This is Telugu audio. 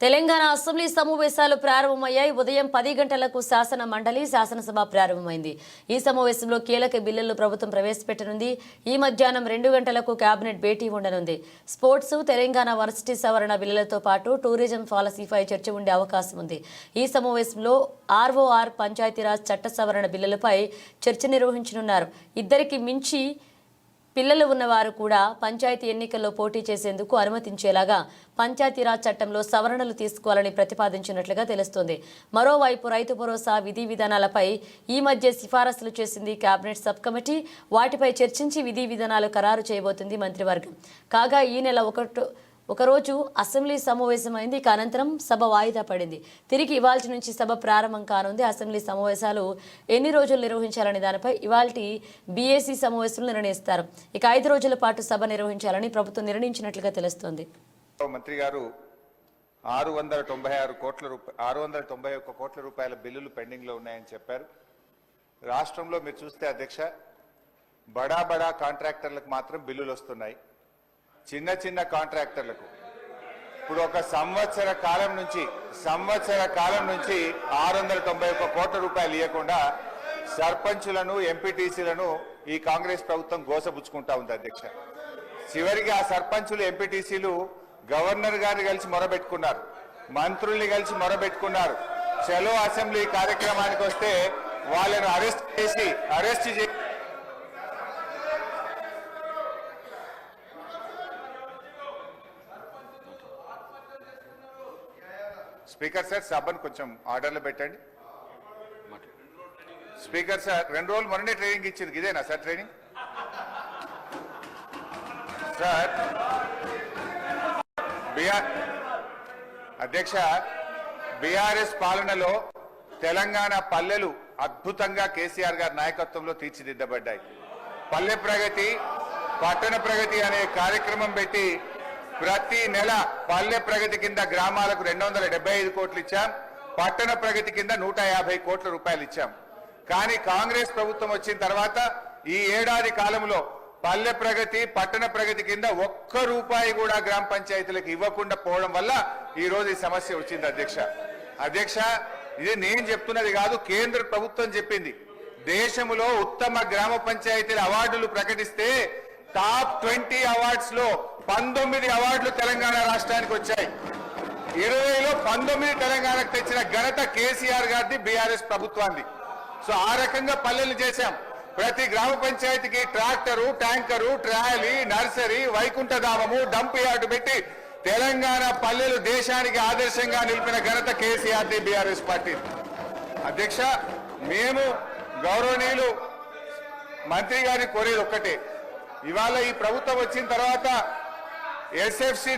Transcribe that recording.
తెలంగాణ అసెంబ్లీ సమావేశాలు ప్రారంభమయ్యాయి. ఉదయం 10 గంటలకు శాసన మండలి శాసనసభ ప్రారంభమైంది. ఈ సమావేశంలో కీలక బిల్లులు ప్రభుత్వం ప్రవేశపెట్టనుంది. ఈ మధ్యాహ్నం 2 గంటలకు కేబినెట్ భేటీ ఉండనుంది. స్పోర్ట్స్, తెలంగాణ వర్సిటీ సవరణ బిల్లులతో పాటు టూరిజం పాలసీపై చర్చ ఉండే అవకాశం ఉంది. ఈ సమావేశంలో ఆర్ఓఆర్, పంచాయతీరాజ్ చట్ట సవరణ బిల్లులపై చర్చ నిర్వహించనున్నారు. ఇద్దరికి మించి పిల్లలు ఉన్నవారు కూడా పంచాయతీ ఎన్నికల్లో పోటీ చేసేందుకు అనుమతించేలాగా పంచాయతీరాజ్ చట్టంలో సవరణలు తీసుకోవాలని ప్రతిపాదించినట్లుగా తెలుస్తోంది. మరోవైపు రైతు భరోసా విధి విధానాలపై ఈ మధ్య సిఫారసులు చేసింది కేబినెట్ సబ్ కమిటీ. వాటిపై చర్చించి విధి విధానాలు ఖరారు చేయబోతుంది మంత్రివర్గం. కాగా ఈ నెల ఒకరోజు అసెంబ్లీ సమావేశమైంది. ఇక అనంతరం సభ వాయిదా పడింది. తిరిగి ఇవాల్టి నుంచి సభ ప్రారంభం కానుంది. అసెంబ్లీ సమావేశాలు ఎన్ని రోజులు నిర్వహించాలనే దానిపై ఇవాల్టి బీఏసీ సమావేశంలో నిర్ణయిస్తారు. ఇక 5 రోజుల పాటు సభ నిర్వహించాలని ప్రభుత్వం నిర్ణయించినట్లుగా తెలుస్తోంది. మంత్రి గారు 691 కోట్ల రూపాయల బిల్లులు పెండింగ్ లో ఉన్నాయని చెప్పారు. రాష్ట్రంలో మీరు చూస్తే అధ్యక్ష, బడా కాంట్రాక్టర్లకు మాత్రం బిల్లులు వస్తున్నాయి. చిన్న చిన్న కాంట్రాక్టర్లకు ఇప్పుడు ఒక సంవత్సర కాలం నుంచి 691 కోట్ల రూపాయలు ఇవ్వకుండా సర్పంచులను, ఎంపీటీసీలను ఈ కాంగ్రెస్ ప్రభుత్వం గోసపుచ్చుకుంటా ఉంది అధ్యక్ష. చివరికి ఆ సర్పంచులు, ఎంపీటీసీలు గవర్నర్ గారిని కలిసి మొరబెట్టుకున్నారు, మంత్రుల్ని కలిసి మొరబెట్టుకున్నారు. చలో అసెంబ్లీ కార్యక్రమానికి వస్తే వాళ్ళను అరెస్ట్ చేసి స్పీకర్ సార్, సభను కొంచెం ఆర్డర్లో పెట్టండి. స్పీకర్ సార్, 2 రోజులు మొన్నే ట్రైనింగ్ ఇచ్చింది, ఇదేనా సార్ ట్రైనింగ్? సార్ అధ్యక్ష, బీఆర్ఎస్ పాలనలో తెలంగాణ పల్లెలు అద్భుతంగా కేసీఆర్ గారి నాయకత్వంలో తీర్చిదిద్దబడ్డాయి. పల్లె ప్రగతి, పట్టణ ప్రగతి అనే కార్యక్రమం పెట్టి ప్రతి నెల పల్లె ప్రగతి కింద గ్రామాలకు 275 కోట్లు ఇచ్చాం, పట్టణ ప్రగతి కింద 150 కోట్ల రూపాయలు ఇచ్చాం. కానీ కాంగ్రెస్ ప్రభుత్వం వచ్చిన తర్వాత ఈ ఏడాది కాలంలో పల్లె ప్రగతి, పట్టణ ప్రగతి కింద 1 రూపాయి కూడా గ్రామ పంచాయతీలకు ఇవ్వకుండా పోవడం వల్ల ఈ రోజు ఈ సమస్య వచ్చింది అధ్యక్ష. ఇది నేను చెప్తున్నది కాదు, కేంద్ర ప్రభుత్వం చెప్పింది. దేశంలో ఉత్తమ గ్రామ పంచాయతీల అవార్డులు ప్రకటిస్తే టాప్ 20 అవార్డ్స్ లో 19 అవార్డులు తెలంగాణ రాష్ట్రానికి వచ్చాయి. 20లో 19 తెలంగాణకు తెచ్చిన ఘనత కేసీఆర్ గారిది, బీఆర్ఎస్ ప్రభుత్వాన్ని. సో ఆ రకంగా పల్లెలు చేశాం. ప్రతి గ్రామ పంచాయతీకి ట్రాక్టరు, ట్యాంకరు, ట్రాలీ, నర్సరీ, వైకుంఠధామము, డంప్ యార్డు పెట్టి తెలంగాణ పల్లెలు దేశానికి ఆదర్శంగా నిలిపిన ఘనత కేసీఆర్ది, బీఆర్ఎస్ పార్టీ. అధ్యక్ష, మేము గౌరవనీయులు మంత్రి గారిని కోరేది ఒక్కటే, ఇవాళ ఈ ప్రభుత్వం వచ్చిన తర్వాత ఎస్ఎఫ్సి